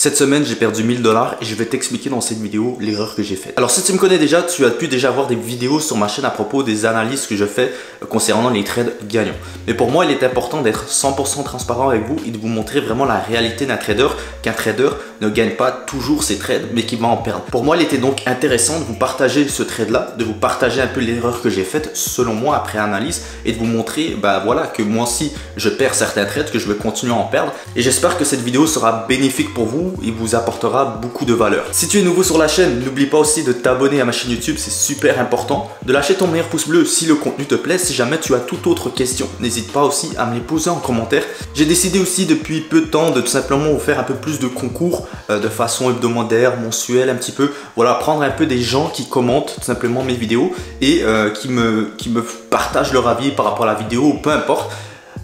Cette semaine, j'ai perdu 1000 $ et je vais t'expliquer dans cette vidéo l'erreur que j'ai faite. Alors si tu me connais déjà, tu as pu déjà voir des vidéos sur ma chaîne à propos des analyses que je fais concernant les trades gagnants. Mais pour moi, il est important d'être 100% transparent avec vous et de vous montrer vraiment la réalité d'un trader, qu'un trader ne gagne pas toujours ses trades, mais qu'il va en perdre. Pour moi, il était donc intéressant de vous partager ce trade-là, de vous partager un peu l'erreur que j'ai faite selon moi après analyse et de vous montrer voilà, que moi aussi, je perds certains trades, que je vais continuer à en perdre. Et j'espère que cette vidéo sera bénéfique pour vous. Il vous apportera beaucoup de valeur. Si tu es nouveau sur la chaîne, n'oublie pas aussi de t'abonner à ma chaîne YouTube, c'est super important. De lâcher ton meilleur pouce bleu si le contenu te plaît. Si jamais tu as toute autre question, n'hésite pas aussi à me les poser en commentaire. J'ai décidé aussi depuis peu de temps de tout simplement vous faire un peu plus de concours de façon hebdomadaire, mensuelle un petit peu. Voilà, prendre un peu des gens qui commentent tout simplement mes vidéos et qui me partagent leur avis par rapport à la vidéo ou peu importe.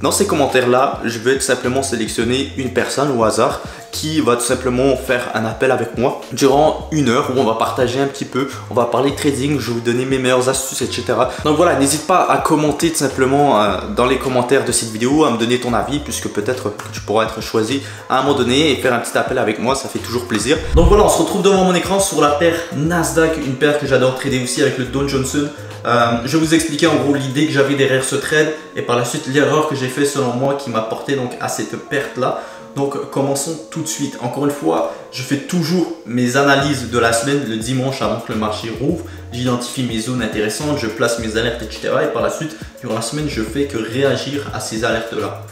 Dans ces commentaires-là, je vais tout simplement sélectionner une personne au hasard qui va tout simplement faire un appel avec moi durant 1 heure où on va partager un petit peu, on va parler trading, je vais vous donner mes meilleures astuces, etc. Donc voilà, n'hésite pas à commenter tout simplement dans les commentaires de cette vidéo, à me donner ton avis puisque peut-être que tu pourras être choisi à un moment donné et faire un petit appel avec moi, ça fait toujours plaisir. Donc voilà, on se retrouve devant mon écran sur la paire Nasdaq, une paire que j'adore trader aussi avec le Dow Johnson. Je vais vous expliquer en gros l'idée que j'avais derrière ce trade et par la suite l'erreur que j'ai fait selon moi qui m'a porté donc à cette perte là. Donc commençons tout de suite. Encore une fois, je fais toujours mes analyses de la semaine le dimanche avant que le marché rouvre. J'identifie mes zones intéressantes, je place mes alertes, etc. Et par la suite, durant la semaine, je fais que réagir à ces alertes là.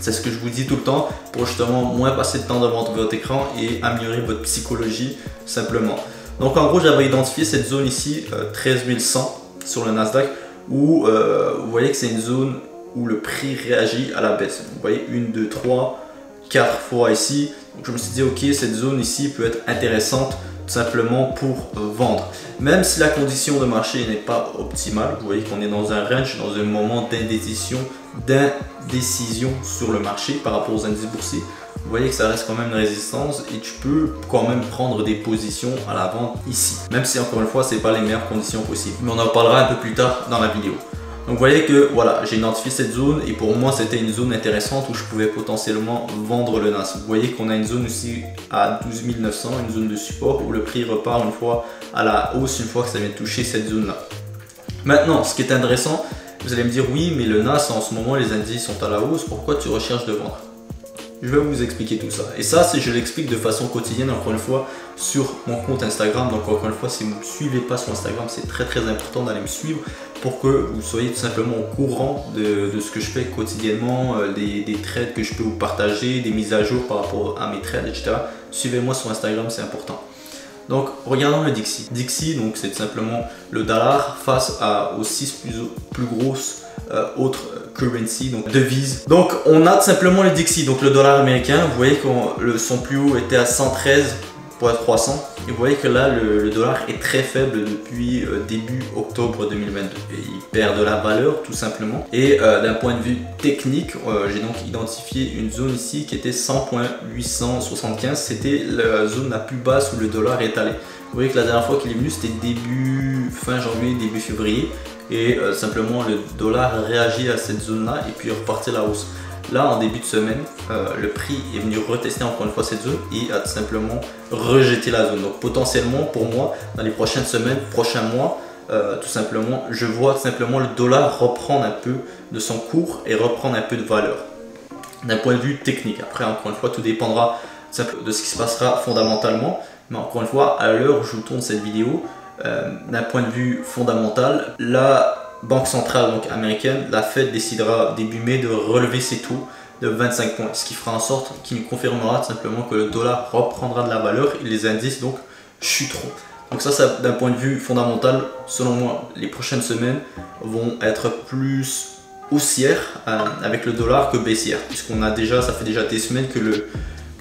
C'est ce que je vous dis tout le temps pour justement moins passer de temps devant votre écran et améliorer votre psychologie simplement. Donc en gros, j'avais identifié cette zone ici, 13 100 sur le Nasdaq, où vous voyez que c'est une zone où le prix réagit à la baisse. Vous voyez 1, 2, 3, 4 fois ici. Donc je me suis dit ok, cette zone ici peut être intéressante tout simplement pour vendre. Même si la condition de marché n'est pas optimale, vous voyez qu'on est dans un range, dans un moment d'indécision sur le marché par rapport aux indices boursiers. Vous voyez que ça reste quand même une résistance et tu peux quand même prendre des positions à la vente ici. Même si encore une fois, ce n'est pas les meilleures conditions possibles. Mais on en parlera un peu plus tard dans la vidéo. Donc vous voyez que voilà, j'ai identifié cette zone et pour moi c'était une zone intéressante où je pouvais potentiellement vendre le NAS. Vous voyez qu'on a une zone aussi à 12 900, une zone de support où le prix repart une fois à la hausse, une fois que ça vient toucher cette zone là. Maintenant, ce qui est intéressant, vous allez me dire oui mais le NAS en ce moment les indices sont à la hausse, pourquoi tu recherches de vendre? Je vais vous expliquer tout ça. Et ça, je l'explique de façon quotidienne, encore une fois, sur mon compte Instagram. Donc encore une fois, si vous ne me suivez pas sur Instagram, c'est très important d'aller me suivre pour que vous soyez tout simplement au courant de ce que je fais quotidiennement, des trades que je peux vous partager, des mises à jour par rapport à mes trades, etc. Suivez-moi sur Instagram, c'est important. Donc regardons le Dixie. Dixie, donc c'est tout simplement le dollar face aux 6 plus grosses autres currency, donc devises. Donc on a tout simplement le Dixie, donc le dollar américain. Vous voyez que son plus haut était à 113 pour être 300. Et vous voyez que là le dollar est très faible depuis début octobre 2022. Et il perd de la valeur tout simplement. Et d'un point de vue technique, j'ai donc identifié une zone ici qui était 100.875. C'était la zone la plus basse où le dollar est allé. Vous voyez que la dernière fois qu'il est venu, c'était fin janvier, début février. Et simplement le dollar réagit à cette zone là et puis repartit à la hausse. Là en début de semaine, le prix est venu retester encore une fois cette zone et a tout simplement rejeté la zone. Donc potentiellement pour moi, dans les prochaines semaines, prochains mois, tout simplement, je vois tout simplement le dollar reprendre un peu de son cours et reprendre un peu de valeur d'un point de vue technique. Après encore une fois, tout dépendra de ce qui se passera fondamentalement. Mais encore une fois, à l'heure où je vous tourne cette vidéo, d'un point de vue fondamental, la banque centrale donc américaine, la Fed, décidera début mai de relever ses taux de 25 points, ce qui fera en sorte qu'il nous confirmera tout simplement que le dollar reprendra de la valeur et les indices donc chuteront. Donc ça d'un point de vue fondamental, selon moi, les prochaines semaines vont être plus haussières avec le dollar que baissières, puisqu'on a déjà, ça fait déjà des semaines que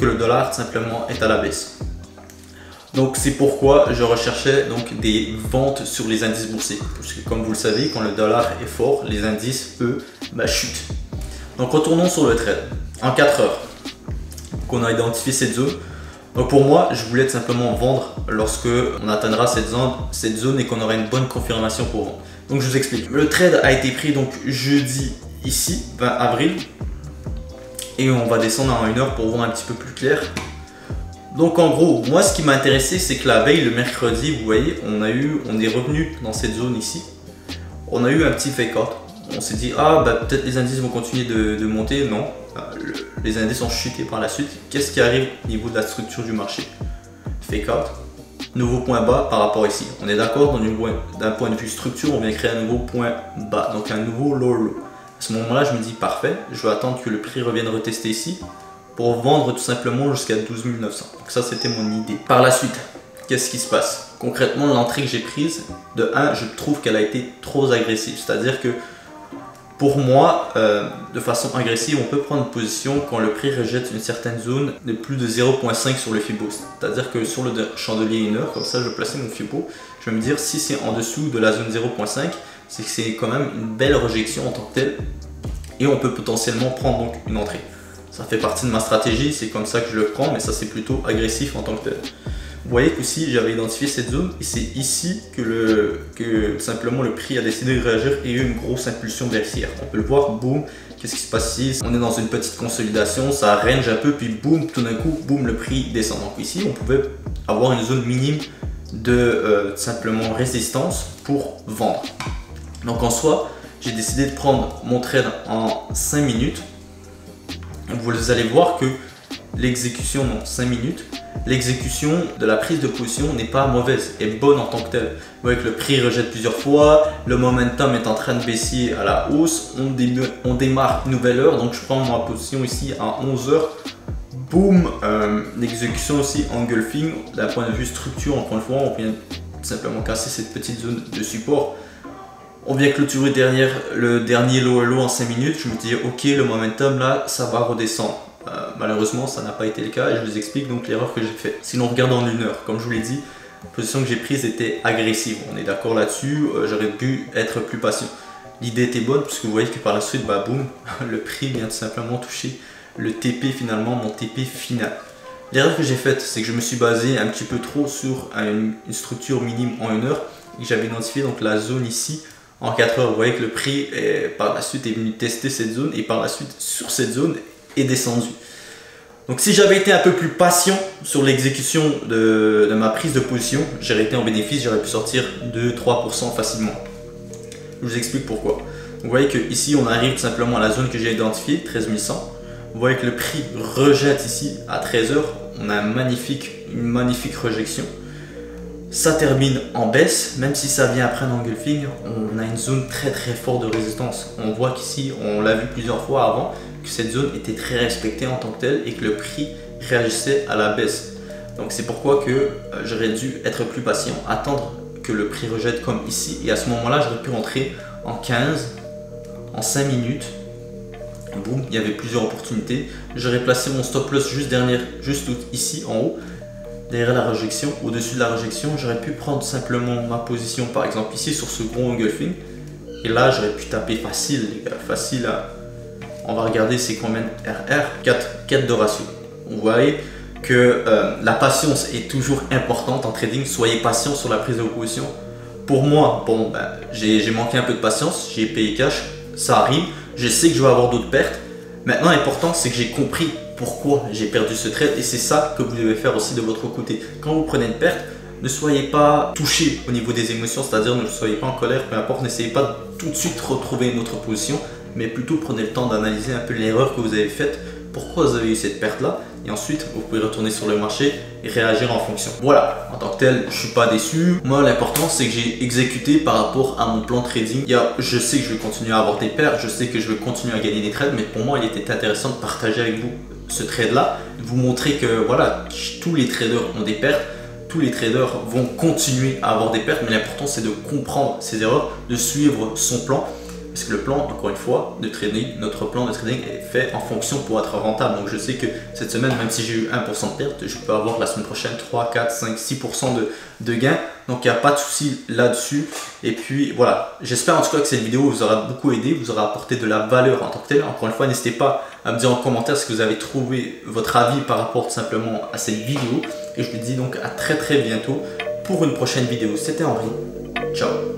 le dollar tout simplement est à la baisse. Donc c'est pourquoi je recherchais donc des ventes sur les indices boursiers. Parce que comme vous le savez, quand le dollar est fort, les indices, eux, chutent. Donc retournons sur le trade. En 4 heures, qu'on a identifié cette zone. Donc pour moi, je voulais tout simplement vendre lorsque on atteindra cette zone et qu'on aura une bonne confirmation pour vendre. Donc je vous explique. Le trade a été pris donc jeudi ici, 20 avril. Et on va descendre en 1 heure pour voir un petit peu plus clair. Donc en gros, moi ce qui m'a intéressé, c'est que la veille, le mercredi, vous voyez, on est revenu dans cette zone ici. On a eu un petit fake out. On s'est dit, ah bah peut-être les indices vont continuer de monter. Non, les indices ont chuté par la suite. Qu'est-ce qui arrive au niveau de la structure du marché? Fake out. Nouveau point bas par rapport ici. On est d'accord, d'un point de vue structure, on vient créer un nouveau point bas, donc un nouveau low low. À ce moment-là, je me dis parfait, je vais attendre que le prix revienne retester ici pour vendre tout simplement jusqu'à 12 900. Donc ça, c'était mon idée. Par la suite, qu'est-ce qui se passe? Concrètement, l'entrée que j'ai prise, de 1, je trouve qu'elle a été trop agressive. C'est-à-dire que pour moi, de façon agressive, on peut prendre une position quand le prix rejette une certaine zone de plus de 0,5 sur le Fibo. C'est-à-dire que sur le chandelier 1 heure, comme ça je plaçais mon Fibo, je vais me dire si c'est en dessous de la zone 0,5, c'est que c'est quand même une belle rejection en tant que telle et on peut potentiellement prendre donc une entrée. Ça fait partie de ma stratégie, c'est comme ça que je le prends, mais ça c'est plutôt agressif en tant que tel. Vous voyez qu'ici j'avais identifié cette zone et c'est ici que simplement le prix a décidé de réagir et il y a eu une grosse impulsion baissière. On peut le voir, boum, qu'est-ce qui se passe ici? On est dans une petite consolidation, ça range un peu, puis boum, tout d'un coup, boum, le prix descend. Donc ici on pouvait avoir une zone minime de simplement résistance pour vendre. Donc en soi, j'ai décidé de prendre mon trade en 5 minutes. Vous allez voir que l'exécution, non, 5 minutes, l'exécution de la prise de position n'est pas mauvaise, est bonne en tant que telle. Vous voyez que le prix rejette plusieurs fois, le momentum est en train de baisser à la hausse, on démarre une nouvelle heure, donc je prends ma position ici à 11 heures. Boum, l'exécution aussi engulfing, d'un point de vue structure, encore une fois, on vient simplement casser cette petite zone de support. On vient clôturer le dernier low en 5 minutes, je me dis ok, le momentum là, ça va redescendre. Malheureusement, ça n'a pas été le cas et je vous explique donc l'erreur que j'ai faite. Sinon, regarde en 1 heure, comme je vous l'ai dit, la position que j'ai prise était agressive. On est d'accord là-dessus, j'aurais pu être plus patient. L'idée était bonne puisque vous voyez que par la suite, bah boum, le prix vient tout simplement toucher le TP finalement, mon TP final. L'erreur que j'ai faite, c'est que je me suis basé un petit peu trop sur une structure minime en 1 heure et j'avais identifié donc la zone ici en 4 heures. Vous voyez que le prix par la suite est venu tester cette zone et par la suite sur cette zone est descendu. Donc si j'avais été un peu plus patient sur l'exécution de ma prise de position, j'aurais été en bénéfice, j'aurais pu sortir 2-3% facilement. Je vous explique pourquoi. Vous voyez que ici on arrive tout simplement à la zone que j'ai identifiée, 13 100. Vous voyez que le prix rejette ici à 13 heures. On a une magnifique rejection. Ça termine en baisse, même si ça vient après un engulfing, on a une zone très forte de résistance. On voit qu'ici, on l'a vu plusieurs fois avant, que cette zone était très respectée en tant que telle et que le prix réagissait à la baisse. Donc c'est pourquoi que j'aurais dû être plus patient, attendre que le prix rejette comme ici. Et à ce moment-là, j'aurais pu rentrer en 15, en 5 minutes. Boum, il y avait plusieurs opportunités. J'aurais placé mon stop loss juste ici en haut. Derrière la rejection, au-dessus de la rejection, j'aurais pu prendre simplement ma position, par exemple ici sur ce gros engulfing. Et là, j'aurais pu taper facile, les gars, facile à... On va regarder c'est combien de RR, 4 de ratio. Vous voyez que la patience est toujours importante en trading. Soyez patient sur la prise de position. Pour moi, bon, j'ai manqué un peu de patience, j'ai payé cash, ça arrive. Je sais que je vais avoir d'autres pertes. Maintenant, l'important, c'est que j'ai compris pourquoi j'ai perdu ce trade et c'est ça que vous devez faire aussi de votre côté. Quand vous prenez une perte, ne soyez pas touché au niveau des émotions, c'est-à-dire ne soyez pas en colère, peu importe, n'essayez pas de tout de suite retrouver une autre position, mais plutôt prenez le temps d'analyser un peu l'erreur que vous avez faite, pourquoi vous avez eu cette perte-là, et ensuite vous pouvez retourner sur le marché et réagir en fonction. Voilà, en tant que tel, je suis pas déçu. Moi, l'important, c'est que j'ai exécuté par rapport à mon plan trading. Je sais que je vais continuer à avoir des pertes, je sais que je vais continuer à gagner des trades, mais pour moi, il était intéressant de partager avec vous ce trade-là, de vous montrer que voilà, tous les traders ont des pertes, tous les traders vont continuer à avoir des pertes, mais l'important, c'est de comprendre ces erreurs, de suivre son plan. Parce que le plan, encore une fois, de trading, notre plan de trading est fait en fonction pour être rentable. Donc je sais que cette semaine, même si j'ai eu 1% de perte, je peux avoir la semaine prochaine 3, 4, 5, 6% de gain. Donc il n'y a pas de souci là-dessus. Et puis voilà, j'espère en tout cas que cette vidéo vous aura beaucoup aidé, vous aura apporté de la valeur en tant que tel. Encore une fois, n'hésitez pas à me dire en commentaire ce que vous avez trouvé, votre avis par rapport tout simplement à cette vidéo. Et je vous dis donc à très bientôt pour une prochaine vidéo. C'était Henri. Ciao.